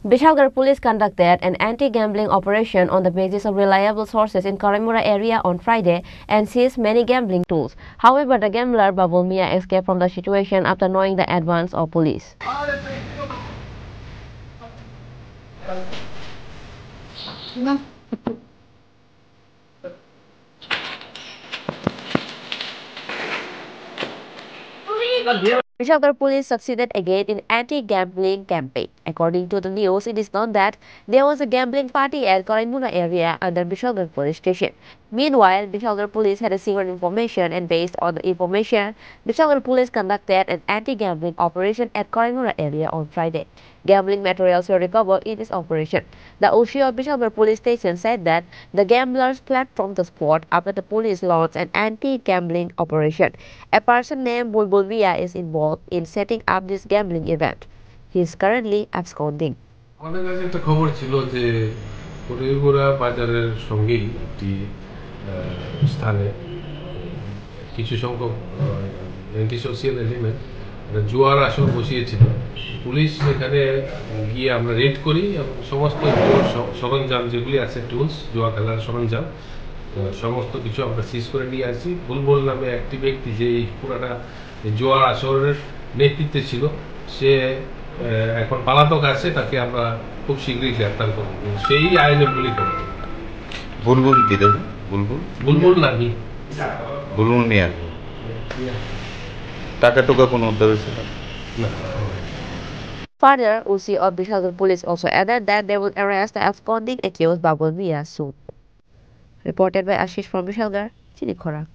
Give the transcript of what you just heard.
Bishalgarh police conducted an anti-gambling operation on the basis of reliable sources in Karimura area on Friday and seized many gambling tools. However, the gambler Babul Mia escaped from the situation after knowing the advance of police. Bishalgarh police succeeded again in anti-gambling campaign. According to the news, it is known that there was a gambling party at Karimura area under Bishalgarh police station. Meanwhile, Bishalgarh police had a secret information, and based on the information, Bishalgarh police conducted an anti-gambling operation at Karimura area on Friday. Gambling materials were recovered in this operation. The OC of Bishalgarh police station said that the gamblers fled from the spot after the police launched an anti-gambling operation. A person named Bulbul Mia is involved in setting up this gambling event. He is currently absconding. আমাদের কাছে একটা খবর ছিল যে করিমপুরা বাজারের সঙ্গেই একটি স্থানে কিছু সংখ্যক অ্যান্টি সোশিয়াল এলিমেন্ট জুয়ার আসর বসিয়েছিল। পুলিশ সেখানে গিয়ে আমরা রেড করি এবং সমস্ত সরঞ্জাম যেগুলি আছে টুলস জুয়া খেলার সরঞ্জাম সমস্ত কিছু আমরা সিজ করে নিয়ে আসি। বুলবুল নামে একটি ব্যক্তি যে এই পুরাটা জুয়ার আসরের নেতৃত্বে ছিল, সে এখন পালাতক আছে, তাকে আমরা খুব শীঘ্রই গ্রেফতার করব। সেই আয়োজনগুলি করব। বুলবুল বিদেশ বুলবুল বুলবুল নাহি বুলবুল মিয়া টাকা টোকা কোনো উদ্ধার হয়েছে না। Further, OC of Bishalgarh police also added that they will arrest the absconding accused Babul Mia soon. Reported by Ashish from Bishalgarh, Chini Khorak.